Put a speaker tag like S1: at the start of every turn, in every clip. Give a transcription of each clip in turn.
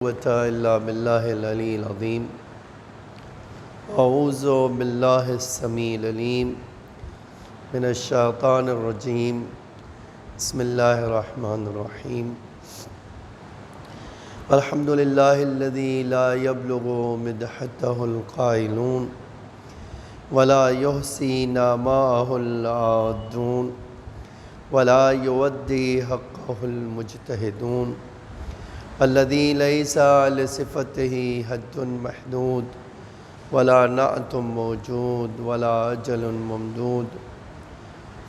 S1: إلا بالله العلي العظيم. أعوذ بالله السميع العليم من الشيطان الرجيم. بسم الله الرحمن الرحيم. الحمد لله الذي لا يبلغ مدحته القائلون ولا يحصي نعماءه العادون ولا يودي حقه المجتهدون الذي ليس لصفته حد محدود ولا نعت موجود ولا أجل ممدود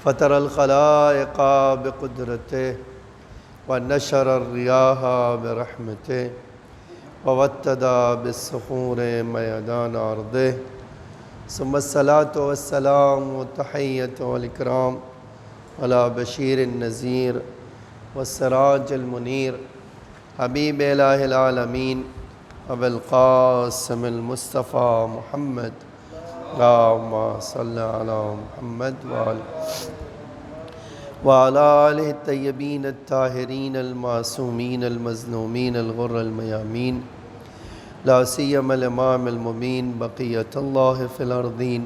S1: فطر الخلائق بقدرته ونشر الرياح برحمته ووتد بالصخور ميدان أرضه ثم الصلاة والسلام والتحية والإكرام على بشير النذير والسراج المنير حبیب الہ العالمین ابو القاسم المصطفیٰ محمد اللہم صلی علی محمد وعلی آلہ الطیبین الطاہرین المعصومین المظلومین الغر المیامین لا سیما الامام المبین بقیت اللہ فی الارضین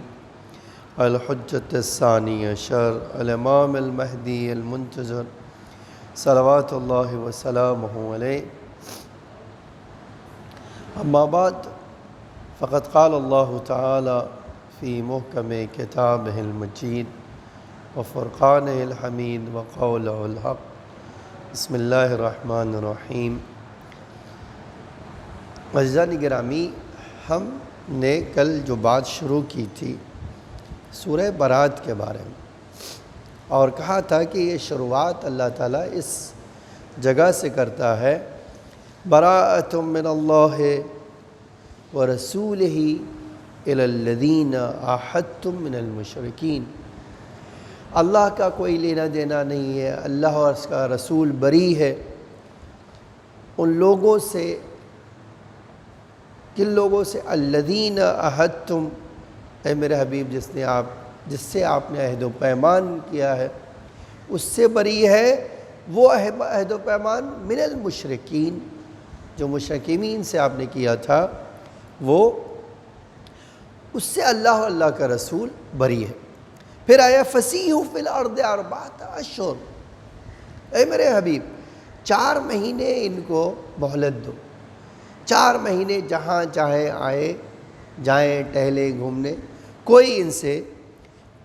S1: الحجۃ الثانی عشر الامام المہدی المنتظر صلوات اللہ وسلامہ علیہ. اما بعد فقد قال اللہ تعالی فی محکم کتابہ المجید وفرقانہ الحمید وقولہ الحق. بسم اللہ الرحمن الرحیم. عزیزان گرامی، ہم نے کل جو بات شروع کی تھی سورہ برات کے بارے میں، اور کہا تھا کہ یہ شروعات اللہ تعالیٰ اس جگہ سے کرتا ہے، براءۃ من اللہ ورسولہ الی الذین عاہدتم من المشرکین. اللہ کا کوئی لینا دینا نہیں ہے، اللہ اور اس کا رسول بری ہے ان لوگوں سے. کن لوگوں سے؟ الذین عاہدتم، اے میرے حبیب جس سے آپ نے عہد و پیمان کیا ہے اس سے بری ہے. وہ عہد و پیمان من المشرکین، جو مشرکین سے آپ نے کیا تھا وہ اس سے اللہ و اللہ کا رسول بری ہے. پھر آیا فسیحوا فی الارض اربعۃ اشہر. اے میرے حبیب 4 مہینے ان کو مہلت دو، 4 مہینے جہاں چاہے آئے جائیں، ٹہلے گھومنے، کوئی ان سے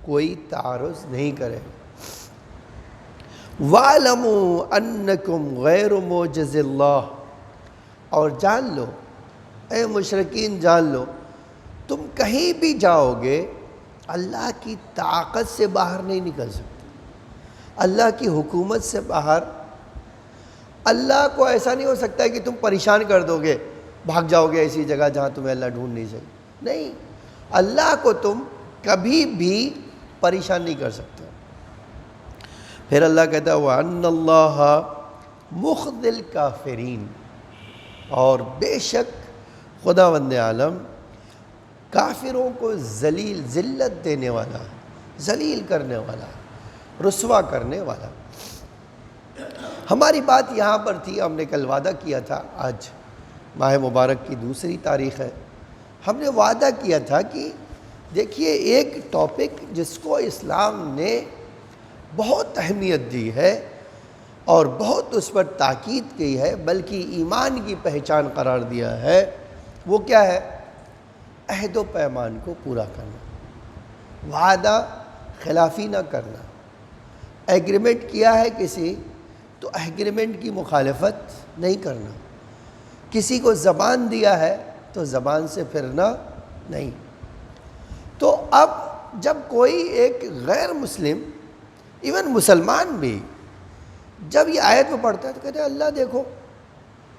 S1: کوئی تعارض نہیں کرے. وَاعْلَمُوا أَنَّكُمْ غَيْرُ مُعْجِزِ اللَّهِ، اور جان لو اے مشرکین، جان لو تم کہیں بھی جاؤ گے اللہ کی طاقت سے باہر نہیں نکل سکتے، اللہ کی حکومت سے باہر. اللہ کو ایسا نہیں ہو سکتا ہے کہ تم پریشان کر دو گے، بھاگ جاؤ گے ایسی جگہ جہاں تمہیں اللہ ڈھونڈ نہیں سکے. نہیں، اللہ کو تم کبھی بھی پریشان نہیں کر سکتے. پھر اللہ کہتا ہے وَأَنَّ اللَّهَ مُخْزِي الْكَافِرِينَ، اور بے شک خداوند عالم کافروں کو ذلت دینے والا، ذلیل کرنے والا، رسوا کرنے والا. ہماری بات یہاں پر تھی، ہم نے کل وعدہ کیا تھا، آج ماہ مبارک کی 2 تاریخ ہے. ہم نے وعدہ کیا تھا کہ دیکھیے ایک ٹاپک جس کو اسلام نے بہت اہمیت دی ہے اور بہت اس پر تاکید کی ہے، بلکہ ایمان کی پہچان قرار دیا ہے، وہ کیا ہے؟ عہد و پیمان کو پورا کرنا، وعدہ خلافی نہ کرنا. ایگریمنٹ کیا ہے کسی تو ایگریمنٹ کی مخالفت نہیں کرنا. کسی کو زبان دیا ہے تو زبان سے پھرنا نہیں. تو اب جب کوئی ایک غیر مسلم، ایون مسلمان بھی، جب یہ آیت میں پڑھتا ہے تو کہتے ہیں اللہ دیکھو،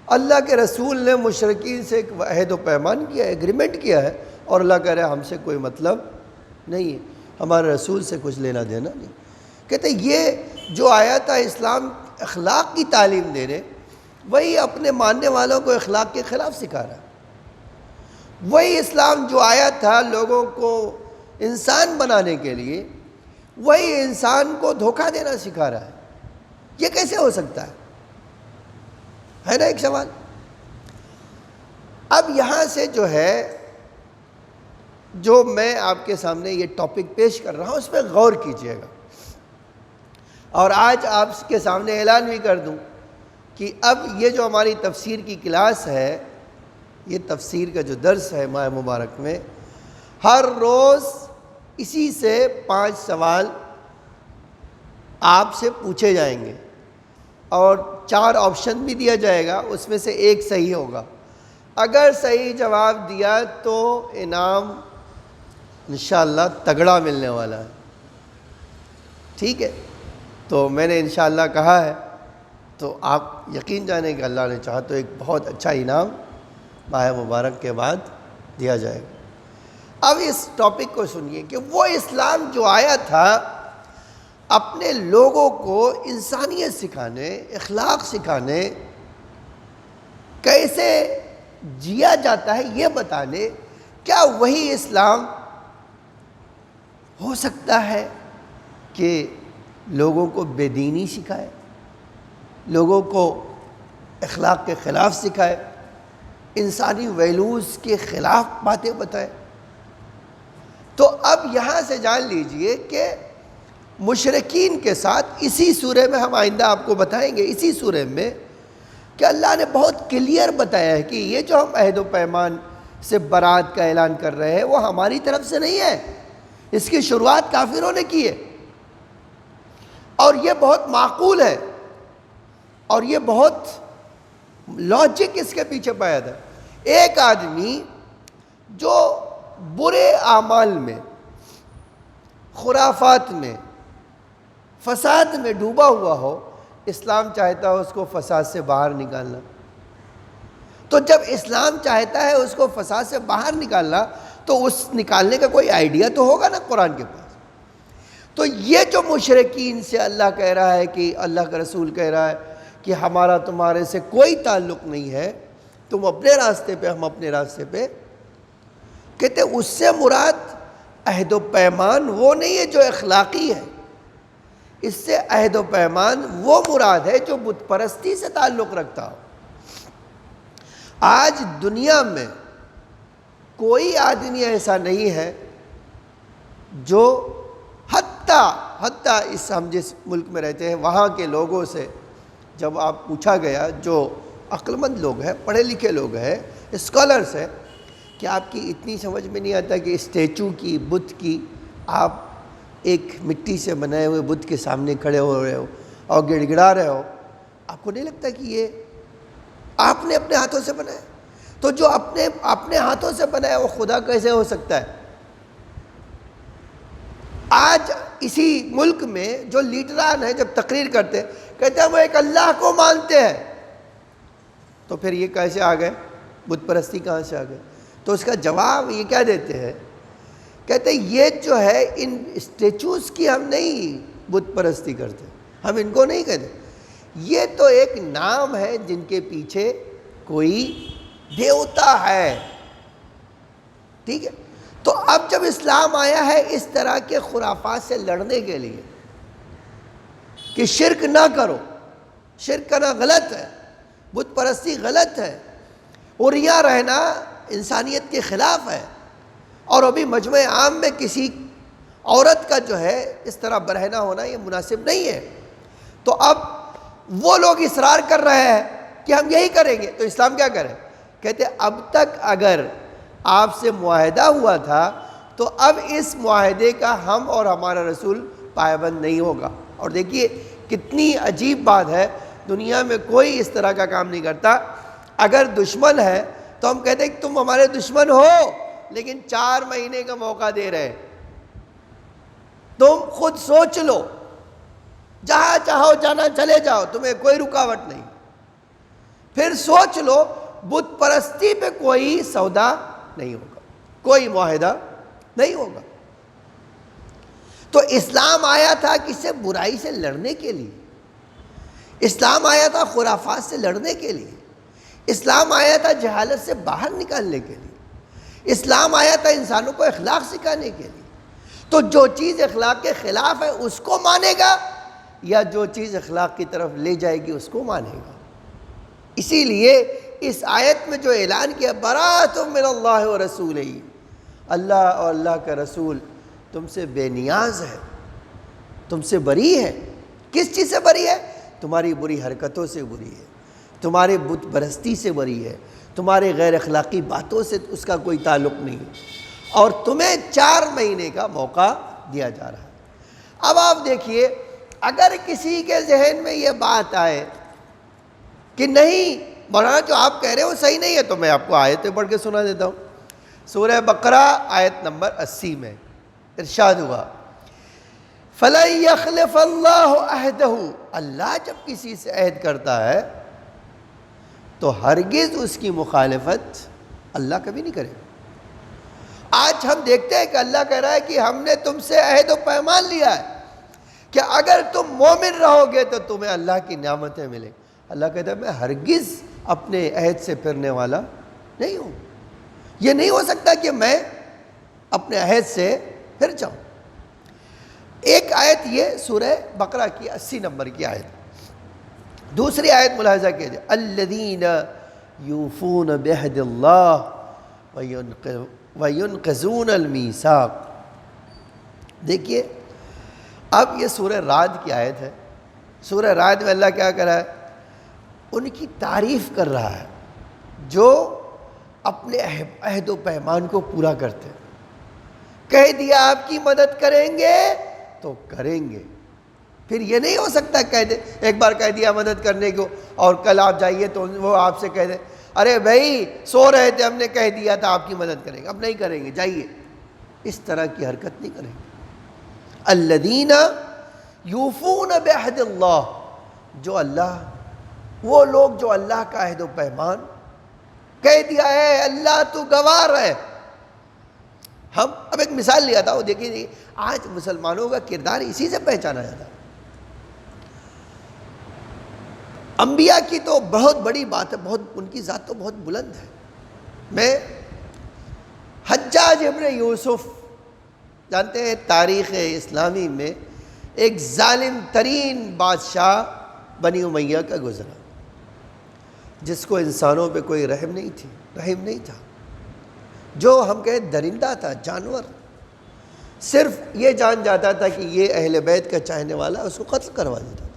S1: اللہ کے رسول نے مشرکین سے ایک عہد و پیمان کیا ہے، ایگریمنٹ کیا ہے، اور اللہ کہہ رہا ہے ہم سے کوئی مطلب نہیں ہے، ہمارے رسول سے کچھ لینا دینا نہیں. کہتے ہیں یہ جو آیا تھا اسلام اخلاق کی تعلیم دینے، وہی اپنے ماننے والوں کو اخلاق کے خلاف سکھا رہا ہے. وہی اسلام جو آیا تھا لوگوں کو انسان بنانے کے لیے، وہی انسان کو دھوکہ دینا سکھا رہا ہے. یہ کیسے ہو سکتا ہے نا ایک سوال. اب یہاں سے جو ہے جو میں آپ کے سامنے یہ ٹاپک پیش کر رہا ہوں اس پہ غور کیجئے گا، اور آج آپ کے سامنے اعلان بھی کر دوں کہ اب یہ جو ہماری تفسیر کی کلاس ہے، یہ تفسیر کا جو درس ہے ماہ مبارک میں، ہر روز اسی سے 5 سوال آپ سے پوچھے جائیں گے اور 4 آپشن بھی دیا جائے گا، اس میں سے ایک صحیح ہوگا۔ اگر صحیح جواب دیا تو انعام انشاءاللہ تگڑا ملنے والا ہے، ٹھیک ہے؟ تو میں نے انشاءاللہ کہا ہے، تو آپ یقین جانیں کہ اللہ نے چاہا تو ایک بہت اچھا انعام ماہ مبارک کے بعد دیا جائے گا۔ اب اس ٹاپک کو سنیے کہ وہ اسلام جو آیا تھا اپنے لوگوں کو انسانیت سکھانے، اخلاق سکھانے، کیسے جیا جاتا ہے یہ بتانے، کیا وہی اسلام ہو سکتا ہے کہ لوگوں کو بے دینی سکھائے، لوگوں کو اخلاق کے خلاف سکھائے، انسانی ویلوز کے خلاف باتیں بتائے؟ تو اب یہاں سے جان لیجئے کہ مشرکین کے ساتھ اسی سورہ میں ہم آئندہ آپ کو بتائیں گے، اسی سورہ میں کہ اللہ نے بہت کلیئر بتایا ہے کہ یہ جو ہم عہد و پیمان سے برات کا اعلان کر رہے ہیں وہ ہماری طرف سے نہیں ہے، اس کی شروعات کافروں نے کی ہے، اور یہ بہت معقول ہے، اور یہ بہت لاجک اس کے پیچھے پایا تھا۔ ایک آدمی جو برے اعمال میں، خرافات میں، فساد میں ڈوبا ہوا ہو، اسلام چاہتا ہے اس کو فساد سے باہر نکالنا۔ تو جب اسلام چاہتا ہے اس کو فساد سے باہر نکالنا تو اس نکالنے کا کوئی آئیڈیا تو ہوگا نا قرآن کے پاس۔ تو یہ جو مشرکین سے اللہ کہہ رہا ہے کہ اللہ کا رسول کہہ رہا ہے کہ ہمارا تمہارے سے کوئی تعلق نہیں ہے، تم اپنے راستے پہ ہم اپنے راستے پہ، کہتے اس سے مراد عہد و پیمان وہ نہیں ہے جو اخلاقی ہے، اس سے عہد و پیمان وہ مراد ہے جو بت پرستی سے تعلق رکھتا ہو۔ آج دنیا میں کوئی آدمی ایسا نہیں ہے جو حتیٰ اس ہم جس ملک میں رہتے ہیں وہاں کے لوگوں سے جب آپ پوچھا گیا، جو عقل مند لوگ ہیں، پڑھے لکھے لوگ ہیں، اسکالرس ہیں، کہ آپ کی اتنی سمجھ میں نہیں آتا کہ اسٹیچو کی، بت کی، آپ ایک مٹی سے بنائے ہوئے بت کے سامنے کھڑے ہو رہے ہو اور گڑ گڑا رہے ہو، آپ کو نہیں لگتا کہ یہ آپ نے اپنے ہاتھوں سے بنایا؟ تو جو اپنے ہاتھوں سے بنایا وہ خدا کیسے ہو سکتا ہے؟ آج اسی ملک میں جو لیڈران ہیں جب تقریر کرتے کہتے ہیں وہ ایک اللہ کو مانتے ہیں، تو پھر یہ کیسے آ گئے؟ بت پرستی کہاں سے آ گئے؟ تو اس کا جواب یہ کیا دیتے ہیں؟ کہتے ہیں یہ جو ہے ان اسٹیچوز کی ہم نہیں بت پرستی کرتے، ہم ان کو نہیں کہتے، یہ تو ایک نام ہے جن کے پیچھے کوئی دیوتا ہے، ٹھیک ہے؟ تو اب جب اسلام آیا ہے اس طرح کے خرافات سے لڑنے کے لیے کہ شرک نہ کرو، شرک کرنا غلط ہے، بت پرستی غلط ہے، عریاں رہنا انسانیت کے خلاف ہے، اور ابھی مجمع عام میں کسی عورت کا جو ہے اس طرح برہنہ ہونا یہ مناسب نہیں ہے، تو اب وہ لوگ اصرار کر رہے ہیں کہ ہم یہی کریں گے، تو اسلام کیا کرے؟ کہتے اب تک اگر آپ سے معاہدہ ہوا تھا تو اب اس معاہدے کا ہم اور ہمارا رسول پابند نہیں ہوگا۔ اور دیکھیے کتنی عجیب بات ہے، دنیا میں کوئی اس طرح کا کام نہیں کرتا۔ اگر دشمن ہے تو ہم کہتے ہیں کہ تم ہمارے دشمن ہو لیکن 4 مہینے کا موقع دے رہے ہیں، تم خود سوچ لو، جہاں چاہو جانا چلے جاؤ، تمہیں کوئی رکاوٹ نہیں، پھر سوچ لو، بت پرستی پہ کوئی سودا نہیں ہوگا، کوئی معاہدہ نہیں ہوگا۔ تو اسلام آیا تھا کسے؟ برائی سے لڑنے کے لیے، اسلام آیا تھا خرافات سے لڑنے کے لیے، اسلام آیا تھا جہالت سے باہر نکالنے کے لیے، اسلام آیا تھا انسانوں کو اخلاق سکھانے کے لیے۔ تو جو چیز اخلاق کے خلاف ہے اس کو مانے گا یا جو چیز اخلاق کی طرف لے جائے گی اس کو مانے گا؟ اسی لیے اس آیت میں جو اعلان کیا براۃ من اللہ و رسولہ، اللہ اور اللہ کا رسول تم سے بے نیاز ہے، تم سے بری ہے۔ کس چیز سے بری ہے؟ تمہاری بری حرکتوں سے بری ہے، تمہارے بت پرستی سے بری ہے، تمہارے غیر اخلاقی باتوں سے اس کا کوئی تعلق نہیں ہے، اور تمہیں 4 مہینے کا موقع دیا جا رہا ہے۔ اب آپ دیکھیے، اگر کسی کے ذہن میں یہ بات آئے کہ نہیں مولانا جو آپ کہہ رہے ہو صحیح نہیں ہے، تو میں آپ کو آیتیں پڑھ کے سنا دیتا ہوں۔ سورہ بقرہ آیت نمبر 80 میں ارشاد ہوا فَلَن يَخْلِفَ اللَّهُ عَهْدَهُ، اللہ جب کسی سے عہد کرتا ہے تو ہرگز اس کی مخالفت اللہ کبھی نہیں کرے گا۔ آج ہم دیکھتے ہیں کہ اللہ کہہ رہا ہے کہ ہم نے تم سے عہد و پیمان لیا ہے کہ اگر تم مومن رہو گے تو تمہیں اللہ کی نعمتیں ملیں۔ اللہ کہتا ہے میں ہرگز اپنے عہد سے پھرنے والا نہیں ہوں، یہ نہیں ہو سکتا کہ میں اپنے عہد سے پھر جاؤں۔ ایک آیت یہ سورہ بقرہ کی 80 نمبر کی آیت۔ دوسری آیت ملاحظہ کیجئے، الذین یوفون بعہد اللہ وینقضون المیثاق۔ دیکھیے اب یہ سورہ رعد کی آیت ہے۔ سورہ رعد میں اللہ کیا کر رہا ہے؟ ان کی تعریف کر رہا ہے جو اپنے عہد و پیمان کو پورا کرتے ہیں۔ کہہ دیا آپ کی مدد کریں گے تو کریں گے، پھر یہ نہیں ہو سکتا کہہ دے، ایک بار کہہ دیا مدد کرنے کو اور کل آپ جائیے تو وہ آپ سے کہہ دے ارے بھائی سو رہے تھے، ہم نے کہہ دیا تھا آپ کی مدد کریں گے، اب نہیں کریں گے، جائیے۔ اس طرح کی حرکت نہیں کریں گے۔ الذین یوفون بعہد اللہ، جو اللہ، وہ لوگ جو اللہ کا عہد و پیمان کہہ دیا ہے اللہ تو گوار ہے۔ ہم اب ایک مثال لیا تھا، وہ دیکھیے آج مسلمانوں کا کردار اسی سے پہچانا جاتا ہے۔ انبیاء کی تو بہت بڑی بات ہے، بہت ان کی ذات تو بہت بلند ہے۔ میں حجاج ابن یوسف، جانتے ہیں تاریخ اسلامی میں ایک ظالم ترین بادشاہ بنی امیہ کا گزرا، جس کو انسانوں پہ کوئی رحم نہیں تھا، جو ہم کہیں درندہ تھا، جانور، صرف یہ جان جاتا تھا کہ یہ اہل بیت کا چاہنے والا، اس کو قتل کروا دیتا تھا،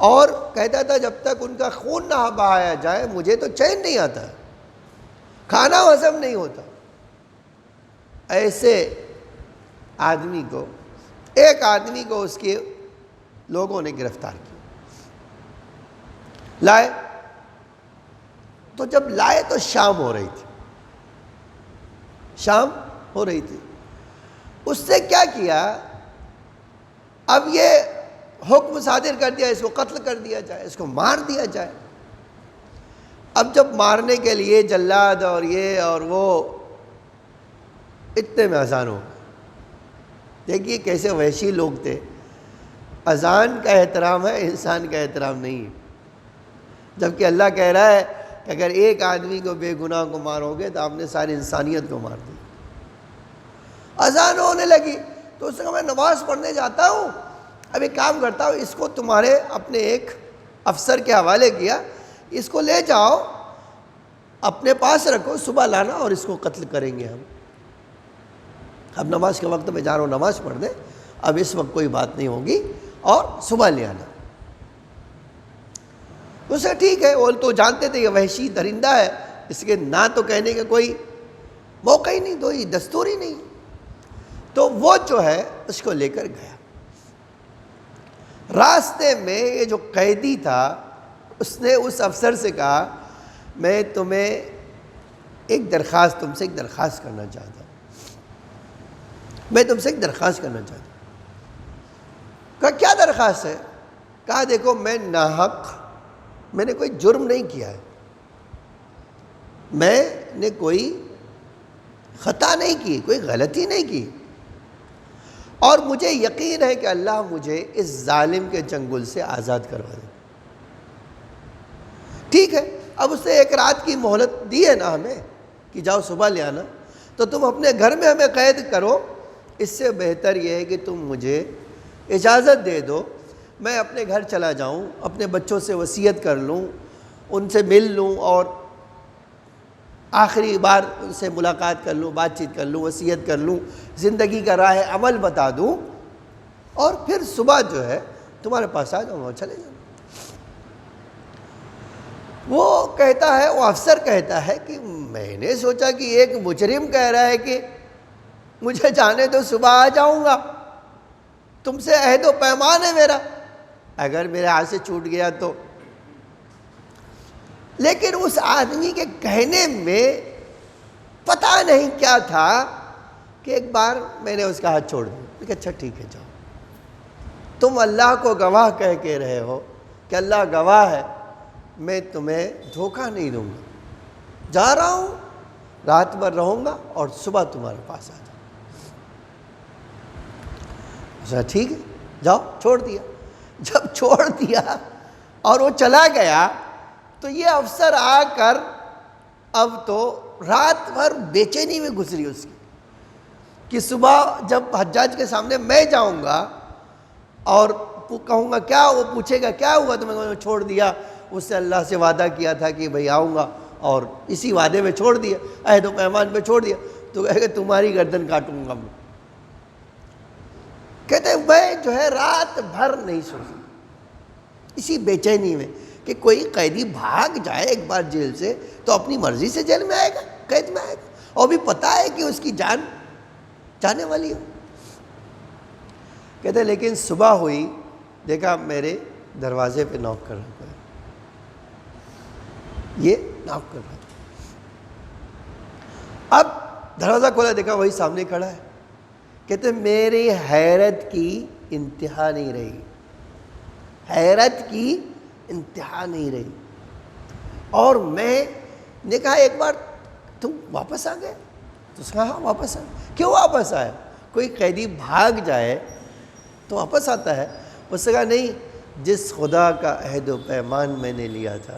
S1: اور کہتا تھا جب تک ان کا خون نہ بہایا جائے مجھے تو چین نہیں آتا ہے، کھانا ہضم نہیں ہوتا۔ ایسے آدمی کو، ایک آدمی کو اس کے لوگوں نے گرفتار کیا، لائے تو جب لائے تو شام ہو رہی تھی، اس سے کیا کیا، اب یہ حکم صادر کر دیا اس کو قتل کر دیا جائے، اس کو مار دیا جائے۔ اب جب مارنے کے لیے جلاد اور یہ اور وہ، اتنے میں اذان ہو گئی۔ دیکھیے کیسے وحشی لوگ تھے، اذان کا احترام ہے، انسان کا احترام نہیں ہے، جبکہ اللہ کہہ رہا ہے کہ اگر ایک آدمی کو بے گناہ کو مارو گے تو آپ نے ساری انسانیت کو مار دی۔ اذان ہونے لگی تو اس نے کہا میں نماز پڑھنے جاتا ہوں، اب ایک کام کرتا ہوں، اس کو تمہارے اپنے ایک افسر کے حوالے کیا، اس کو لے جاؤ اپنے پاس رکھو، صبح لانا اور اس کو قتل کریں گے ہم۔ اب نماز کے وقت میں جا رہا ہوں، نماز پڑھ دے، اب اس وقت کوئی بات نہیں ہوگی اور صبح لے آنا۔ اسے ٹھیک ہے، وہ تو جانتے تھے یہ وحشی درندہ ہے، اس کے نہ تو کہنے کا کوئی موقع ہی نہیں، کوئی دستور ہی نہیں، تو وہ جو ہے اس کو لے کر گیا۔ راستے میں یہ جو قیدی تھا اس نے اس افسر سے کہا میں تمہیں تم سے ایک درخواست کرنا چاہتا ہوں، کہا کیا درخواست ہے؟ کہا دیکھو میں ناحق، میں نے کوئی جرم نہیں کیا ہے، میں نے کوئی خطا نہیں کی، کوئی غلطی نہیں کی، اور مجھے یقین ہے کہ اللہ مجھے اس ظالم کے چنگل سے آزاد کروا دے۔ ٹھیک ہے، اب اس نے ایک رات کی مہلت دی ہے نا ہمیں کہ جاؤ صبح لے آنا، تو تم اپنے گھر میں ہمیں قید کرو، اس سے بہتر یہ ہے کہ تم مجھے اجازت دے دو، میں اپنے گھر چلا جاؤں، اپنے بچوں سے وصیت کر لوں ان سے مل لوں اور آخری بار ان سے ملاقات کر لوں، بات چیت کر لوں، وصیت کر لوں، زندگی کا راہ عمل بتا دوں، اور پھر صبح جو ہے تمہارے پاس آ جاؤں گا، چلے جاؤں۔ وہ کہتا ہے، وہ افسر کہتا ہے کہ میں نے سوچا کہ ایک مجرم کہہ رہا ہے کہ مجھے جانے دو، صبح آ جاؤں گا، تم سے عہد و پیمان ہے میرا، اگر میرے ہاتھ سے چھوٹ گیا تو۔ لیکن اس آدمی کے کہنے میں پتہ نہیں کیا تھا کہ ایک بار میں نے اس کا ہاتھ چھوڑ دیا، میں کہا اچھا ٹھیک ہے جاؤ، تم اللہ کو گواہ کہہ کے رہے ہو کہ اللہ گواہ ہے، میں تمہیں دھوکہ نہیں دوں گا، جا رہا ہوں، رات بھر رہوں گا اور صبح تمہارے پاس آ جاؤں۔ ٹھیک ہے جاؤ، چھوڑ دیا۔ جب چھوڑ دیا اور وہ چلا گیا تو یہ افسر آ کر اب تو رات بھر بے چینی میں گزری اس کی، کہ صبح جب حجاج کے سامنے میں جاؤں گا اور کہوں گا کیا، وہ پوچھے گا کیا ہوا، تو میں چھوڑ دیا، اس سے اللہ سے وعدہ کیا تھا کہ بھئی آؤں گا، اور اسی وعدے میں چھوڑ دیا، عہد و پیمان پہ چھوڑ دیا، تو کہے گا تمہاری گردن کاٹوں گا میں۔ کہتے ہیں میں جو ہے رات بھر نہیں سو سکتا، اسی بے چینی میں کہ کوئی قیدی بھاگ جائے ایک بار جیل سے تو اپنی مرضی سے جیل میں آئے گا، قید میں آئے گا، اور بھی پتہ ہے کہ اس کی جان جانے والی ہو۔ کہتے ہیں لیکن صبح ہوئی، دیکھا میرے دروازے پہ نوک کر رہا ہے، یہ نوک کر رہا ہے۔ اب دروازہ کھولا، دیکھا وہی سامنے کھڑا ہے۔ کہتے ہیں میری حیرت کی انتہا نہیں رہی، حیرت کی انتہا نہیں رہی، اور میں نے کہا ایک بار تم واپس آ گئے؟ تو اس نے کہا ہاں واپس آ گئے۔ کیوں واپس آئے؟ کوئی قیدی بھاگ جائے تو واپس آتا ہے؟ اس نے کہا نہیں، جس خدا کا عہد و پیمان میں نے لیا تھا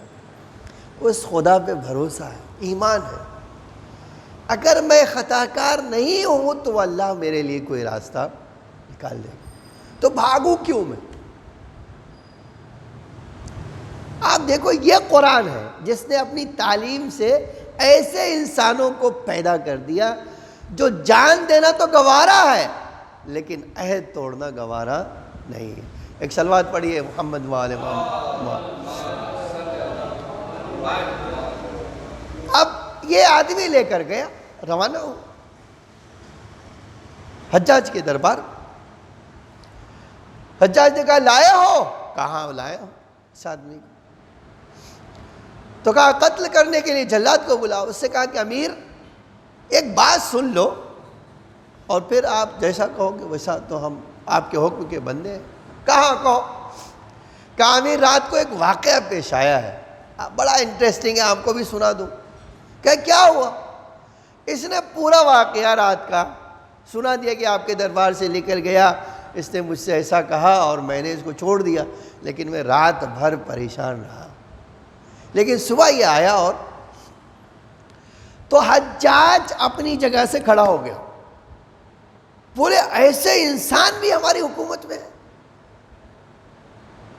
S1: اس خدا پہ بھروسہ ہے، ایمان ہے، اگر میں خطا کار نہیں ہوں تو اللہ میرے لیے کوئی راستہ نکال دے گا، تو بھاگوں کیوں میں؟ آپ دیکھو یہ قرآن ہے جس نے اپنی تعلیم سے ایسے انسانوں کو پیدا کر دیا جو جان دینا تو گوارا ہے لیکن عہد توڑنا گوارا نہیں ہے۔ ایک صلوات پڑھیے محمد وآل محمد۔ اب یہ آدمی لے کر گیا، روانہ ہو حجاج کے دربار۔ حجاج نے کہا لائے ہو؟ کہاں لائے ہو اس آدمی کو؟ تو کہا قتل کرنے کے لیے جلاد کو بلاؤ۔ اس سے کہا کہ امیر ایک بات سن لو اور پھر آپ جیسا کہو گے ویسا، تو ہم آپ کے حکم کے بندے ہیں۔ کہاں کہو؟ کہا امیر رات کو ایک واقعہ پیش آیا ہے، بڑا انٹرسٹنگ ہے، آپ کو بھی سنا دوں۔ کہ کیا ہوا؟ اس نے پورا واقعہ رات کا سنا دیا کہ آپ کے دربار سے نکل گیا، اس نے مجھ سے ایسا کہا اور میں نے اس کو چھوڑ دیا، لیکن میں رات بھر پریشان رہا، لیکن صبح یہ آیا۔ اور تو حجاج اپنی جگہ سے کھڑا ہو گیا، بولے ایسے انسان بھی ہماری حکومت میں ہے؟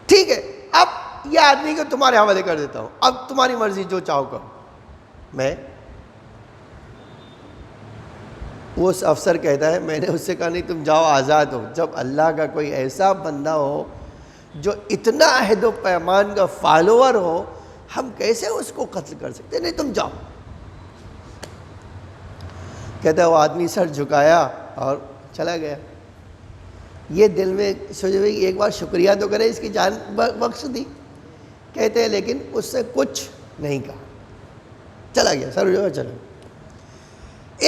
S1: ٹھیک ہے، اب یہ آدمی کو تمہارے حوالے کر دیتا ہوں، اب تمہاری مرضی جو چاہو کرو۔ میں وہ افسر کہتا ہے میں نے اس سے کہا نہیں تم جاؤ، آزاد ہو۔ جب اللہ کا کوئی ایسا بندہ ہو جو اتنا عہد و پیمان کا فالوور ہو، ہم کیسے اس کو قتل کر سکتے؟ نہیں تم جاؤ۔ کہتا ہے وہ آدمی سر جھکایا اور چلا گیا۔ یہ دل میں سوچے بھائی ایک بار شکریہ تو کرے، اس کی جان بخش دی۔ کہتے ہیں لیکن اس سے کچھ نہیں کہا، چلا گیا، سر جھکا چلا گیا۔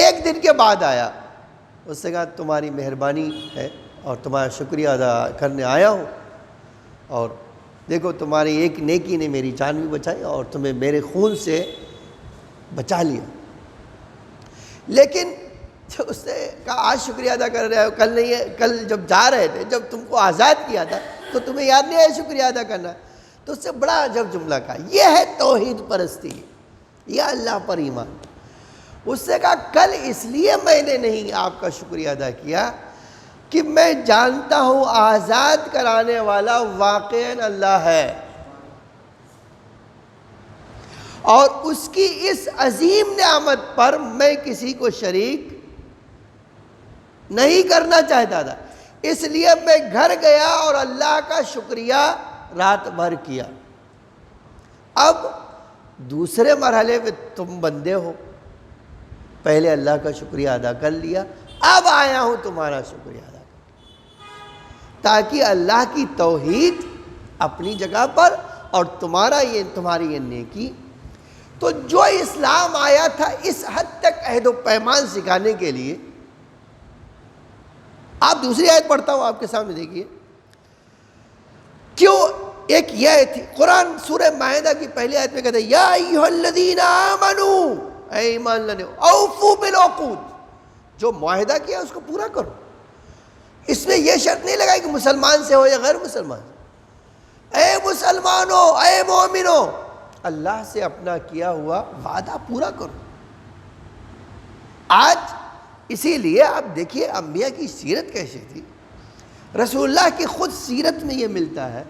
S1: ایک دن کے بعد آیا، اس سے کہا تمہاری مہربانی ہے اور تمہارا شکریہ ادا کرنے آیا ہوں، اور دیکھو تمہاری ایک نیکی نے میری جان بھی بچائی اور تمہیں میرے خون سے بچا لیا۔ لیکن جو اس نے کہا آج شکریہ ادا کر رہے ہو، کل نہیں ہے، کل جب جا رہے تھے، جب تم کو آزاد کیا تھا تو تمہیں یاد نہیں آیا شکریہ ادا کرنا؟ تو اس سے بڑا عجب جملہ کہا، یہ ہے توحید پرستی، یہ اللہ پر ایمان۔ اس سے کہا کل اس لیے میں نے نہیں آپ کا شکریہ ادا کیا کہ میں جانتا ہوں آزاد کرانے والا واقعاً اللہ ہے، اور اس کی اس عظیم نعمت پر میں کسی کو شریک نہیں کرنا چاہتا تھا، اس لیے میں گھر گیا اور اللہ کا شکریہ رات بھر کیا۔ اب دوسرے مرحلے میں تم بندے ہو، پہلے اللہ کا شکریہ ادا کر لیا، اب آیا ہوں تمہارا شکریہ ادا کر، تاکہ اللہ کی توحید اپنی جگہ پر اور تمہاری یہ نیکی۔ تو جو اسلام آیا تھا اس حد تک عہد و پیمان سکھانے کے لیے، آپ دوسری آیت پڑھتا ہوں آپ کے سامنے دیکھیے، کیوں ایک یہ آیت تھی، قرآن سورہ مائدہ کی پہلی آیت میں کہتے ہیں یا ایھا الذین آمنوا، اے ایمان لانے اوفوا بالعقود، جو معاہدہ کیا اس کو پورا کرو۔ اس میں یہ شرط نہیں لگائی کہ مسلمان سے ہو یا غیر مسلمان، اے مسلمانوں، اے مومنوں، اللہ سے اپنا کیا ہوا وعدہ پورا کرو۔ آج اسی لیے آپ دیکھیے انبیاء کی سیرت کیسے تھی، رسول اللہ کی خود سیرت میں یہ ملتا ہے۔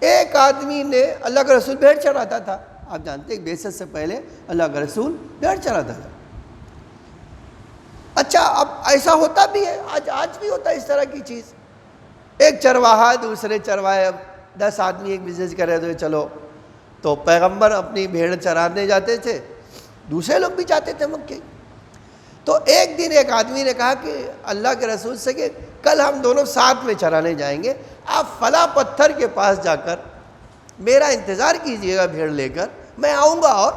S1: ایک آدمی نے، اللہ کا رسول بھیڑ چراتا تھا، آپ جانتے ہیں بعثت سے پہلے اللہ کا رسول بھیڑ چراتا تھا۔ اچھا اب ایسا ہوتا بھی ہے، آج بھی ہوتا ہے اس طرح کی چیز، ایک چرواہا دوسرے چرواہے، 10 آدمی ایک بزنس کر رہے تھے، چلو تو پیغمبر اپنی بھیڑ چرانے جاتے تھے، دوسرے لوگ بھی جاتے تھے مکے۔ تو ایک دن ایک آدمی نے کہا کہ اللہ کے رسول سے کہ کل ہم دونوں ساتھ میں چرانے جائیں گے، آپ فلاں پتھر کے پاس جا کر میرا انتظار کیجیے گا بھیڑ لے کر، میں آؤں گا اور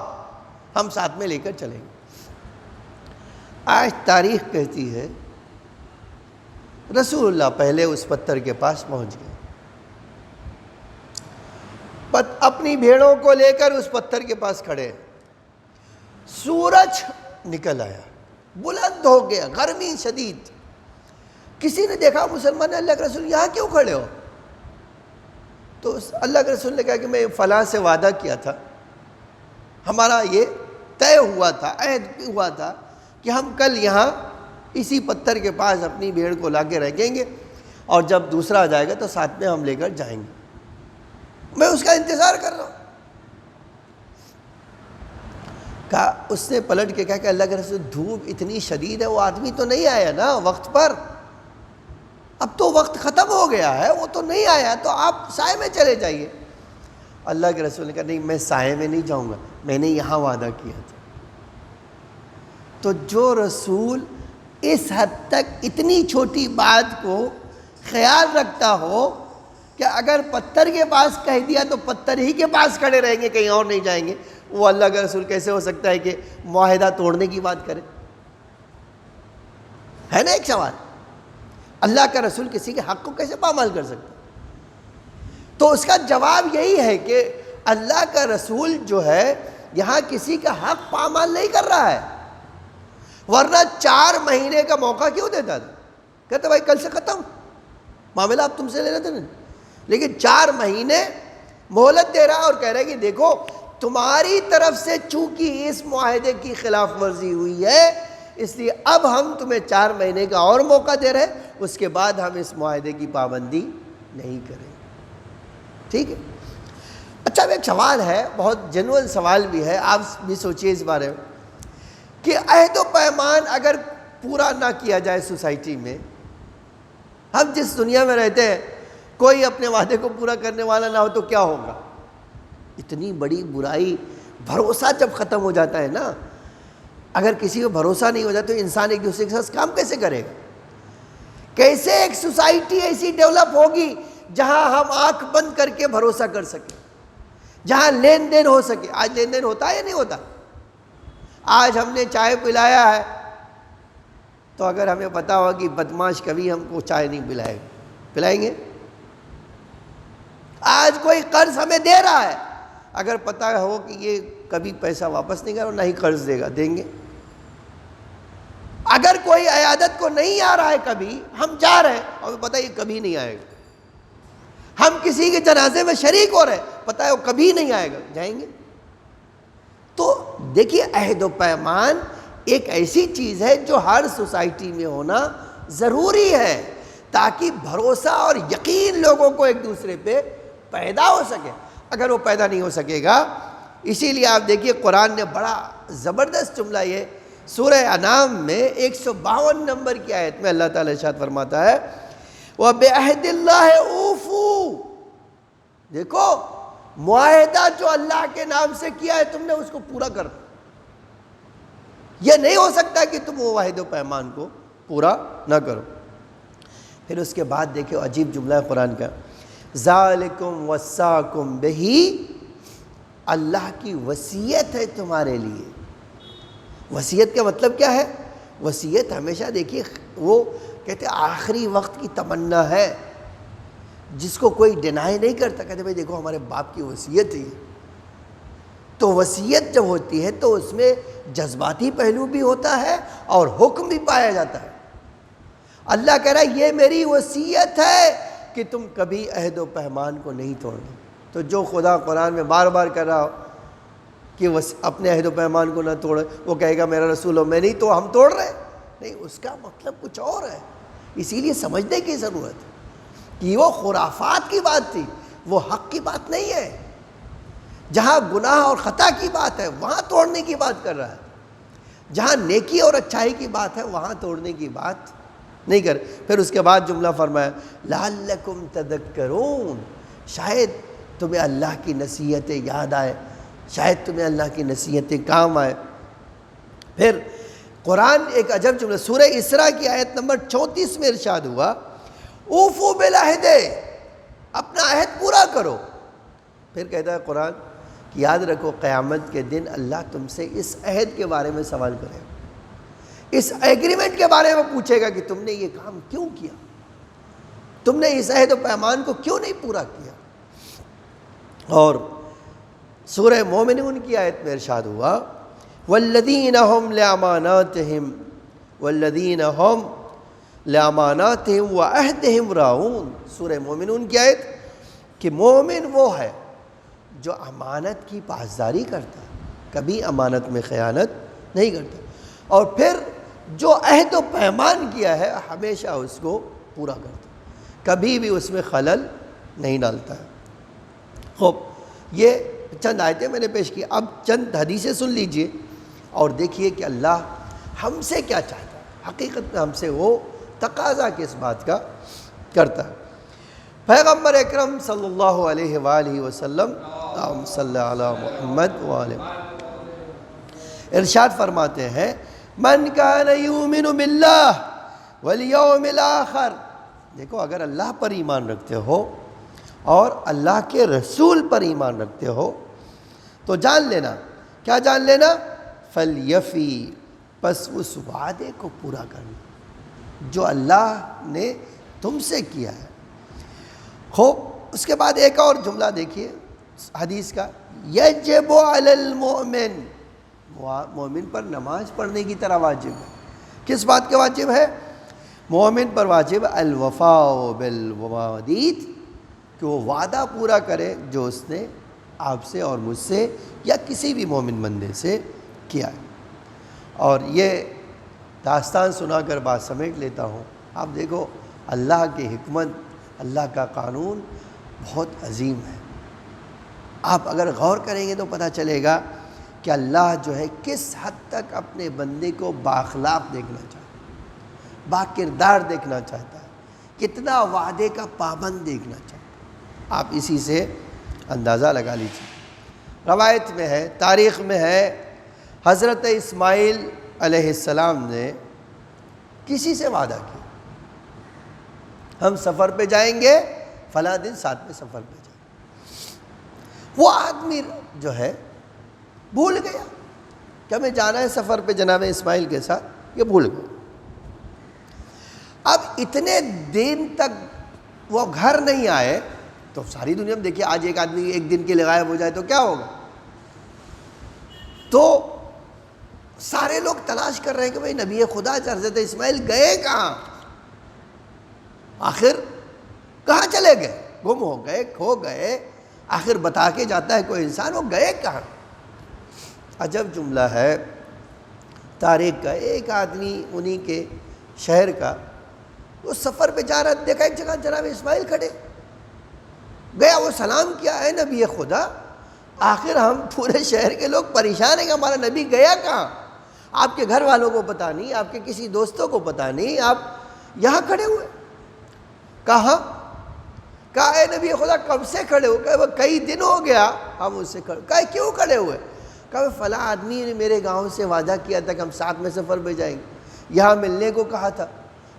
S1: ہم ساتھ میں لے کر چلیں گے۔ آج تاریخ کہتی ہے رسول اللہ پہلے اس پتھر کے پاس پہنچ گئے، اپنی بھیڑوں کو لے کر اس پتھر کے پاس کھڑے، سورج نکل آیا، بلند ہو گیا، گرمی شدید۔ کسی نے دیکھا مسلمان نے، اللہ کے رسول یہاں کیوں کھڑے ہو؟ تو اللہ کے رسول نے کہا کہ میں فلاں سے وعدہ کیا تھا، ہمارا یہ طے ہوا تھا، عہد ہوا تھا کہ ہم کل یہاں اسی پتھر کے پاس اپنی بھیڑ کو لا کے رکھیں گے، اور جب دوسرا آ جائے گا تو ساتھ میں ہم لے کر جائیں گے، میں اس کا انتظار کر رہا ہوں۔ کہا، اس نے پلٹ کے کہا کہ اللہ کے رسول دھوپ اتنی شدید ہے، وہ آدمی تو نہیں آیا نا وقت پر، اب تو وقت ختم ہو گیا ہے، وہ تو نہیں آیا، تو آپ سائے میں چلے جائیے۔ اللہ کے رسول نے کہا نہیں، میں سائے میں نہیں جاؤں گا، میں نے یہاں وعدہ کیا تھا۔ تو جو رسول اس حد تک اتنی چھوٹی بات کو خیال رکھتا ہو کہ اگر پتھر کے پاس کہہ دیا تو پتھر ہی کے پاس کھڑے رہیں گے، کہیں اور نہیں جائیں گے، وہ اللہ کا رسول کیسے ہو سکتا ہے کہ معاہدہ توڑنے کی بات کرے؟ ہے نا ایک سوال، اللہ کا رسول کسی کے حق کو کیسے پامال کر سکتا؟ تو اس کا جواب یہی ہے کہ اللہ کا رسول جو ہے یہاں کسی کا حق پامال نہیں کر رہا ہے، ورنہ 4 مہینے کا موقع کیوں دیتا تھا؟ کہتا بھائی کل سے ختم معاملہ، اب تم سے لے لیتے نہیں، لیکن 4 مہینے مہلت دے رہا اور کہہ رہا ہے کہ دیکھو تمہاری طرف سے چونکہ اس معاہدے کی خلاف ورزی ہوئی ہے، اس لیے اب ہم تمہیں 4 مہینے کا اور موقع دے رہے ہیں، اس کے بعد ہم اس معاہدے کی پابندی نہیں کریں، ٹھیک ہے؟ اچھا اب ایک سوال ہے، بہت جنون سوال بھی ہے، آپ بھی سوچئے اس بارے میں کہ عہد و پیمان اگر پورا نہ کیا جائے سوسائٹی میں، ہم جس دنیا میں رہتے ہیں کوئی اپنے وعدے کو پورا کرنے والا نہ ہو تو کیا ہوگا؟ اتنی بڑی برائی، بھروسہ جب ختم ہو جاتا ہے نا، اگر کسی کو بھروسہ نہیں ہو جاتا تو انسان ایک دوسرے کے ساتھ کام کیسے کرے گا؟ کیسے ایک سوسائٹی ایسی ڈیولپ ہوگی جہاں ہم آنکھ بند کر کے بھروسہ کر سکیں، جہاں لین دین ہو سکے؟ آج لین دین ہوتا ہے یا نہیں ہوتا؟ آج ہم نے چائے پلایا ہے تو اگر ہمیں پتا ہوا کہ بدماش کبھی ہم کو چائے نہیں پلائیں گے؟ آج کوئی قرض ہمیں دے رہا ہے، اگر پتہ ہو کہ یہ کبھی پیسہ واپس نہیں کرے، نہ ہی قرض دے گا، دیں گے؟ اگر کوئی عیادت کو نہیں آ رہا ہے، کبھی ہم جا رہے ہیں اور پتہ ہے یہ کبھی نہیں آئے گا، ہم کسی کے جنازے میں شریک ہو رہے ہیں، پتہ ہے وہ کبھی نہیں آئے گا، جائیں گے؟ تو دیکھیے عہد و پیمان ایک ایسی چیز ہے جو ہر سوسائٹی میں ہونا ضروری ہے، تاکہ بھروسہ اور یقین لوگوں کو ایک دوسرے پہ پیدا ہو سکے۔ اگر وہ پیدا نہیں ہو سکے گا اسی لیے آپ دیکھیے قرآن نے بڑا زبردست جملہ یہ سورہ انعام میں 152 نمبر کی آیت میں اللہ تعالیٰ ارشاد فرماتا ہے وَبِعَهْدِ اللَّهِ اوفوا، دیکھو معاہدہ جو اللہ کے نام سے کیا ہے تم نے اس کو پورا کر دو۔ یہ نہیں ہو سکتا کہ تم وہ عہد و پیمان کو پورا نہ کرو۔ پھر اس کے بعد دیکھو عجیب جملہ ہے قرآن کا، ذالکم وصاکم بہی، اللہ کی وصیت ہے تمہارے لیے۔ وصیت کا مطلب کیا ہے؟ وصیت ہمیشہ دیکھیے وہ کہتے ہیں آخری وقت کی تمنا ہے جس کو کوئی ڈینائی نہیں کرتا، کہتے بھائی دیکھو ہمارے باپ کی وصیت ہے۔ تو وصیت جب ہوتی ہے تو اس میں جذباتی پہلو بھی ہوتا ہے اور حکم بھی پایا جاتا ہے۔ اللہ کہہ رہا ہے یہ میری وصیت ہے کہ تم کبھی عہد و پیمان کو نہیں توڑنا۔ تو جو خدا قرآن میں بار بار کر رہا ہو کہ اپنے عہد و پیمان کو نہ توڑے، وہ کہے گا میرا رسول ہو میں نہیں تو ہم توڑ رہے نہیں، اس کا مطلب کچھ اور ہے۔ اسی لیے سمجھنے کی ضرورت ہے کہ وہ خرافات کی بات تھی، وہ حق کی بات نہیں ہے۔ جہاں گناہ اور خطا کی بات ہے وہاں توڑنے کی بات کر رہا ہے، جہاں نیکی اور اچھائی کی بات ہے وہاں توڑنے کی بات نہیں کر۔ پھر اس کے بعد جملہ فرمایا لعلکم تذکرون، شاید تمہیں اللہ کی نصیحتیں یاد آئے، شاید تمہیں اللہ کی نصیحتیں کام آئے۔ پھر قرآن ایک عجب جملہ سورہ اسراء کی آیت نمبر 34 میں ارشاد ہوا اوفوا بالعہد، اپنا عہد پورا کرو۔ پھر کہتا ہے قرآن کہ یاد رکھو قیامت کے دن اللہ تم سے اس عہد کے بارے میں سوال کرے گا، اس ایگریمنٹ کے بارے میں پوچھے گا کہ تم نے یہ کام کیوں کیا، تم نے اس عہد و پیمان کو کیوں نہیں پورا کیا۔ اور سورہ مومنون کی آیت میں ارشاد ہوا والذین هم لاماناتہم وعہدہم راعون، سورہ مومنون کی آیت کہ مومن وہ ہے جو امانت کی پاسداری کرتا ہے، کبھی امانت میں خیانت نہیں کرتا، اور پھر جو عہد و پیمان کیا ہے ہمیشہ اس کو پورا کرتا ہے، کبھی بھی اس میں خلل نہیں ڈالتا ہے۔ خوب یہ چند آیتیں میں نے پیش کی، اب چند حدیثیں سن لیجئے اور دیکھیے کہ اللہ ہم سے کیا چاہتا ہے، حقیقت میں ہم سے وہ تقاضا کس بات کا کرتا ہے۔ پیغمبر اکرم صلی اللہ علیہ وآلہ وسلم اللہم صلی علی محمد وآلہ ارشاد فرماتے ہیں من کان یؤمن باللہ والیوم الآخر، دیکھو اگر اللہ پر ایمان رکھتے ہو اور اللہ کے رسول پر ایمان رکھتے ہو تو جان لینا، کیا جان لینا؟ فلیفی، پس اس وعدے کو پورا کرنا جو اللہ نے تم سے کیا ہے۔ خوب اس کے بعد ایک اور جملہ دیکھیے حدیث کا، یجب علی المؤمن، مومن پر نماز پڑھنے کی طرح واجب ہے۔ کس بات کا واجب ہے؟ مومن پر واجب الوفاء بالمواعید، کہ وہ وعدہ پورا کرے جو اس نے آپ سے اور مجھ سے یا کسی بھی مومن بندے سے کیا ہے۔ اور یہ داستان سنا کر بات سمیٹ لیتا ہوں، آپ دیکھو اللہ کی حکمت، اللہ کا قانون بہت عظیم ہے۔ آپ اگر غور کریں گے تو پتہ چلے گا کہ اللہ جو ہے کس حد تک اپنے بندے کو بااخلاق دیکھنا چاہتا ہے، با کردار دیکھنا چاہتا ہے، کتنا وعدے کا پابند دیکھنا چاہتا ہے۔ آپ اسی سے اندازہ لگا لیجیے۔ روایت میں ہے، تاریخ میں ہے، حضرت اسماعیل علیہ السلام نے کسی سے وعدہ کیا ہم سفر پہ جائیں گے، فلاں دن ساتھ میں سفر پہ جائیں گے۔ وہ آدمی جو ہے بھول گیا کہ ہمیں جانا ہے سفر پہ جناب اسماعیل کے ساتھ، یہ بھول گیا۔ اب اتنے دن تک وہ گھر نہیں آئے تو ساری دنیا میں دیکھیے آج ایک آدمی ایک دن کے لیے غائب ہو جائے تو کیا ہوگا؟ تو سارے لوگ تلاش کر رہے ہیں کہ بھئی نبی خدا حضرت اسماعیل گئے کہاں، آخر کہاں چلے گئے، گم ہو گئے، کھو گئے، آخر بتا کے جاتا ہے کوئی انسان وہ گئے کہاں۔ عجب جملہ ہے تاریخ کا، ایک آدمی انہی کے شہر کا وہ سفر پہ جا رہا، دیکھا ایک جگہ جناب اسماعیل کھڑے، گیا وہ سلام کیا، ہے نبی خدا آخر ہم پورے شہر کے لوگ پریشان ہیں کہ ہمارا نبی گیا کہاں؟ آپ کے گھر والوں کو پتہ نہیں، آپ کے کسی دوستوں کو پتہ نہیں، آپ یہاں کھڑے ہوئے۔ کہاں؟ کہا اے نبی خدا کب سے کھڑے ہو؟ کہا کئی دن ہو گیا ہم اس سے کھڑے۔ کہا کیوں کھڑے ہوئے؟ کہا فلاں آدمی نے میرے گاؤں سے وعدہ کیا تھا کہ ہم ساتھ میں سفر پہ جائیں گے، یہاں ملنے کو کہا تھا،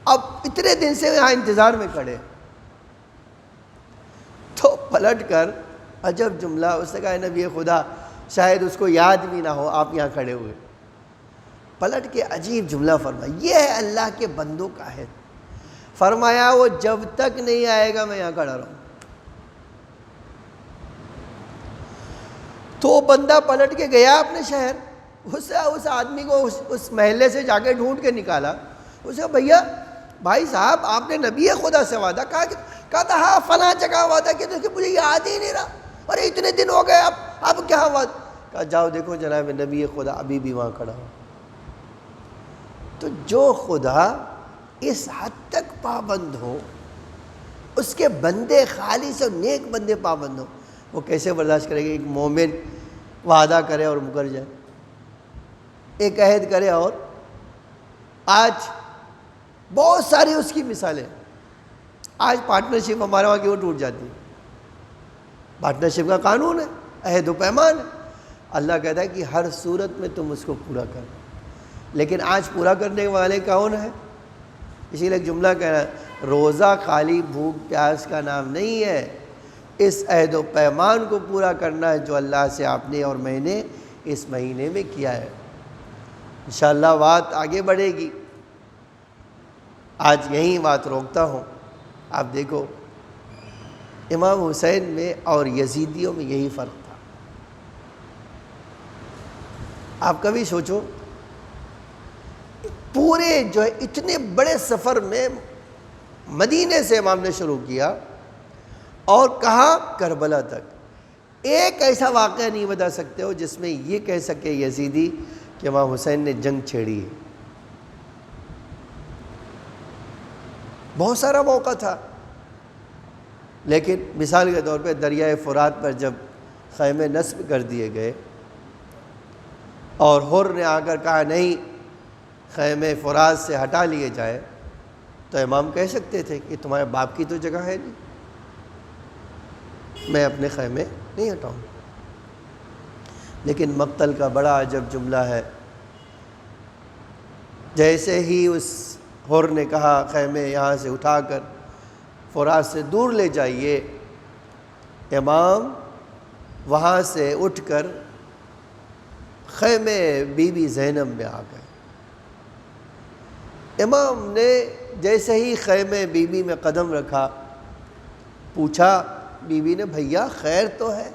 S1: اب اتنے دن سے یہاں انتظار میں کھڑے۔ تو پلٹ کر عجب جملہ، اس نے کہا اے نبی خدا شاید اس کو یاد بھی نہ ہو آپ یہاں کھڑے ہوئے۔ پلٹ کے عجیب جملہ فرمایا، یہ ہے اللہ کے بندوں کا عہد، فرمایا وہ جب تک نہیں آئے گا میں یہاں کھڑا رہوں۔ تو وہ بندہ پلٹ کے گیا اپنے شہر، اس آدمی کو اس محلے سے جا کے ڈھونڈ کے نکالا۔ اس نے کہا بھیا بھائی صاحب آپ نے نبی خدا سے وعدہ کہا تھا، ہاں فلاں جگہ وعدہ کیا تھا، کہ مجھے یاد ہی نہیں رہا، ارے اتنے دن ہو گئے اب کیا وعدہ؟ کہا جاؤ دیکھو جناب نبی خدا ابھی بھی وہاں کھڑا ہو۔ تو جو خدا اس حد تک پابند ہو، اس کے بندے خالص اور نیک بندے پابند ہو، وہ کیسے برداشت کرے گا ایک مومن وعدہ کرے اور مکر جائے، ایک عہد کرے اور آج بہت ساری اس کی مثالیں۔ آج پارٹنرشپ ہمارے وہاں کیوں ٹوٹ جاتی ہے؟ پارٹنرشپ کا قانون ہے، عہد و پیمان ہے، اللہ کہتا ہے کہ ہر صورت میں تم اس کو پورا کرو، لیکن آج پورا کرنے والے کون ہے؟ اسی لیے ایک جملہ کہہ رہا ہے، روزہ خالی بھوک پیاس کا نام نہیں ہے، اس عہد و پیمان کو پورا کرنا ہے جو اللہ سے آپ نے اور میں نے اس مہینے میں کیا ہے۔ انشاءاللہ بات آگے بڑھے گی، آج یہیں بات روکتا ہوں۔ آپ دیکھو امام حسین میں اور یزیدیوں میں یہی فرق تھا۔ آپ کبھی سوچو پورے جو ہے اتنے بڑے سفر میں مدینے سے امام نے شروع کیا اور کہاں؟ کربلا تک۔ ایک ایسا واقعہ نہیں بتا سکتے ہو جس میں یہ کہہ سکے یزیدی کہ امام حسین نے جنگ چھیڑی ہے۔ بہت سارا موقع تھا، لیکن مثال کے طور پہ دریائے فرات پر جب خیمے نصب کر دیے گئے اور حر نے آ کر کہا نہیں خیمے فرات سے ہٹا لیے جائے، تو امام کہہ سکتے تھے کہ تمہارے باپ کی تو جگہ ہے نہیں، میں اپنے خیمے نہیں ہٹاؤں۔ لیکن مقتل کا بڑا عجب جملہ ہے، جیسے ہی اس حر نے کہا خیمے یہاں سے اٹھا کر فرات سے دور لے جائیے، امام وہاں سے اٹھ کر خیمے بی بی زینب میں آ گئے۔ امام نے جیسے ہی خیمے بی بی میں قدم رکھا، پوچھا بی بی نے بھیا خیر تو ہے؟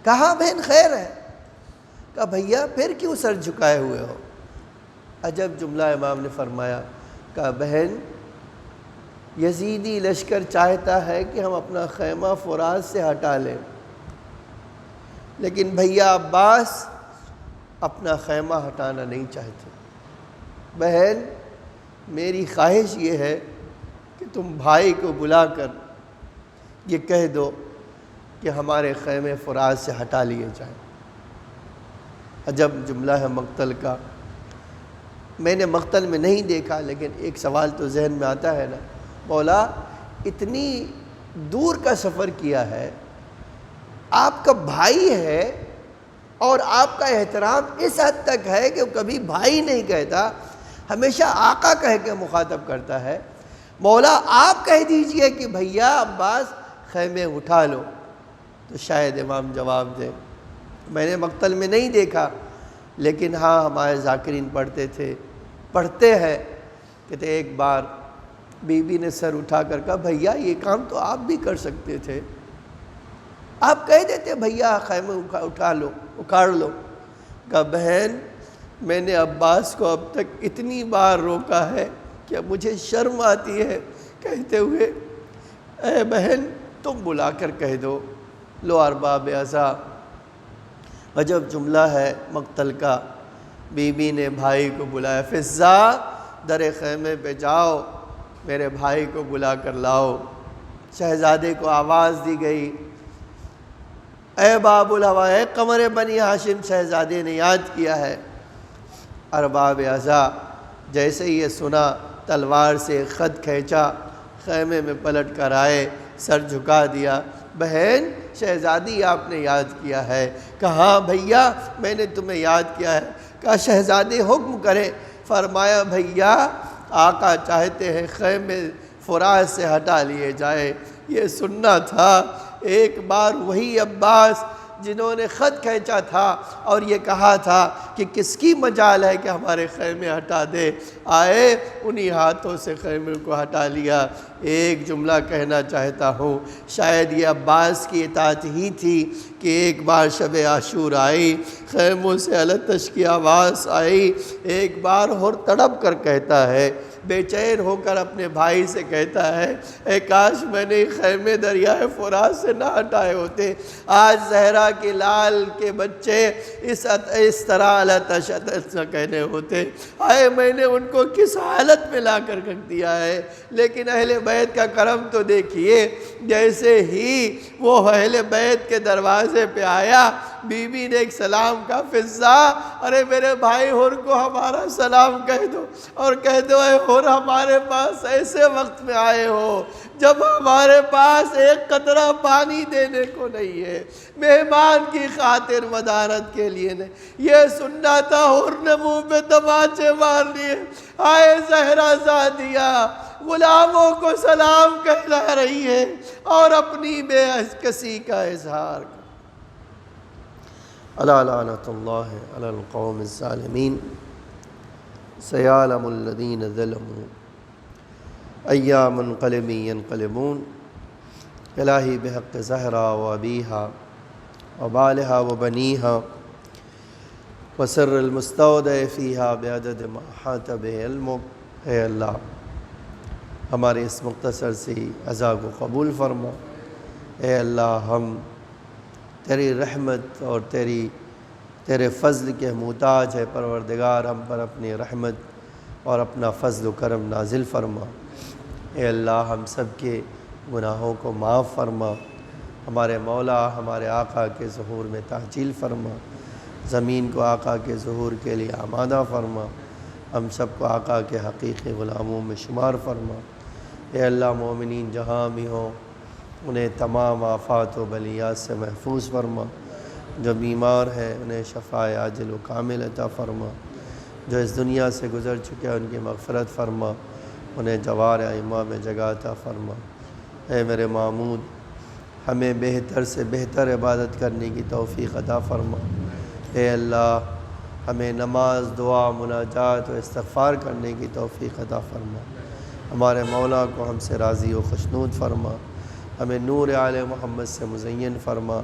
S1: کہا بہن خیر ہے۔ کہا بھیا پھر کیوں سر جھکائے ہوئے ہو؟ عجب جملہ امام نے فرمایا، کہا بہن یزیدی لشکر چاہتا ہے کہ ہم اپنا خیمہ فرات سے ہٹا لیں، لیکن بھیا عباس اپنا خیمہ ہٹانا نہیں چاہتے۔ بہن میری خواہش یہ ہے کہ تم بھائی کو بلا کر یہ کہہ دو کہ ہمارے خیمے فرات سے ہٹا لیے جائیں۔ عجب جملہ ہے مقتل کا۔ میں نے مقتل میں نہیں دیکھا، لیکن ایک سوال تو ذہن میں آتا ہے نا، مولا اتنی دور کا سفر کیا ہے، آپ کا بھائی ہے اور آپ کا احترام اس حد تک ہے کہ وہ کبھی بھائی نہیں کہتا، ہمیشہ آقا کہہ کے مخاطب کرتا ہے، مولا آپ کہہ دیجئے کہ بھیا عباس خیمے اٹھا لو، تو شاید امام جواب دے۔ میں نے مقتل میں نہیں دیکھا، لیکن ہاں ہمارے ذاکرین پڑھتے ہیں کہ ایک بار بی بی نے سر اٹھا کر کہا بھیا یہ کام تو آپ بھی کر سکتے تھے، آپ کہہ دیتے بھیا خیمے اکھاڑ لو۔ کہا بہن میں نے عباس کو اب تک اتنی بار روکا ہے کہ اب مجھے شرم آتی ہے کہتے ہوئے، اے بہن تم بلا کر کہہ دو۔ لو ارباب عصا، عجب جملہ ہے مقتل کا۔ بی بی نے بھائی کو بلایا، فضا در خیمے پہ جاؤ میرے بھائی کو بلا کر لاؤ۔ شہزادے کو آواز دی گئی، اے باب الہوا، اے قمر بنی ہاشم، شہزادے نے یاد کیا ہے۔ ارباب عزا جیسے یہ سنا، تلوار سے خط کھینچا، خیمے میں پلٹ کر آئے، سر جھکا دیا۔ بہن شہزادی آپ نے یاد کیا ہے؟ کہا بھیا میں نے تمہیں یاد کیا ہے۔ کہا شہزادے حکم کرے۔ فرمایا بھیا آقا چاہتے ہیں خیمے فراش سے ہٹا لیے جائے۔ یہ سننا تھا ایک بار وہی عباس جنہوں نے خط کھینچا تھا اور یہ کہا تھا کہ کس کی مجال ہے کہ ہمارے خیمے ہٹا دے، آئے انہی ہاتھوں سے خیمے کو ہٹا لیا۔ ایک جملہ کہنا چاہتا ہوں، شاید یہ عباس کی اطاعت ہی تھی کہ ایک بار شب عاشور آئی، خیموں سے التش کی آواز آئی، ایک بار اور تڑپ کر کہتا ہے، بے چین ہو کر اپنے بھائی سے کہتا ہے، اے کاش میں نے خیمے دریائے فرات سے نہ ہٹائے ہوتے، آج زہرا کے لال کے بچے اس طرح التش نہ کہنے ہوتے۔ آئے میں نے ان کو کس حالت میں لا کر رکھ دیا ہے، لیکن اہل بیت کا کرم تو دیکھیے، جیسے ہی وہ اہل بیت کے دروازے پہ آیا، بی بی نے ایک سلام کا فضا، ارے میرے بھائی ہور کو ہمارا سلام کہہ دو، اور کہہ دو اے ہور ہمارے پاس ایسے وقت میں آئے ہو جب ہمارے پاس ایک قطرہ پانی دینے کو نہیں ہے، مہمان کی خاطر مدارت کے لیے نہیں۔ یہ سننا تھا، ہور نے منہ پہ تماچے مار لیے، آئے زہرا زادیہ غلاموں کو سلام کہلا رہی ہے اور اپنی بے کسی کا اظہار کر۔ الا لعنت اللہ علی القوم الظالمین، سیعلم الذین ظلموا ای منقلب ینقلبون۔ الہی بحق زہرا و ابیہا و بالہا و بنیہا وسر المستودع فیہا بعدد ما احاط بہ علمک، اے اللہ ہمارے اس مختصر سی عزا کو قبول فرما۔ اے اللہ ہم تیری رحمت اور تیرے فضل کے محتاج ہے، پروردگار ہم پر اپنی رحمت اور اپنا فضل و کرم نازل فرما۔ اے اللہ ہم سب کے گناہوں کو معاف فرما، ہمارے مولا ہمارے آقا کے ظہور میں تعجیل فرما، زمین کو آقا کے ظہور کے لیے آمادہ فرما، ہم سب کو آقا کے حقیقی غلاموں میں شمار فرما۔ اے اللہ مومنین جہاں بھی ہوں انہیں تمام آفات و بلیات سے محفوظ فرما، جو بیمار ہیں انہیں شفائے عاجل و کامل عطا فرما، جو اس دنیا سے گزر چکے ہیں ان کی مغفرت فرما، انہیں جوار ائمہ میں جگہ عطا فرما۔ اے میرے معمود ہمیں بہتر سے بہتر عبادت کرنے کی توفیق عطا فرما۔ اے اللہ ہمیں نماز، دعا، مناجات و استغفار کرنے کی توفیق عطا فرما۔ ہمارے مولا کو ہم سے راضی و خشنود فرما، ہمیں نور آل محمد سے مزین فرما،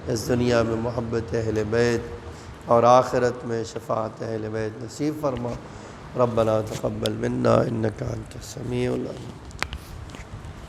S1: اس دنیا میں محبت اہل بیت اور آخرت میں شفاعت اہل بیت نصیب فرما۔ ربنا تقبل منا انک انت السمیع العلیم۔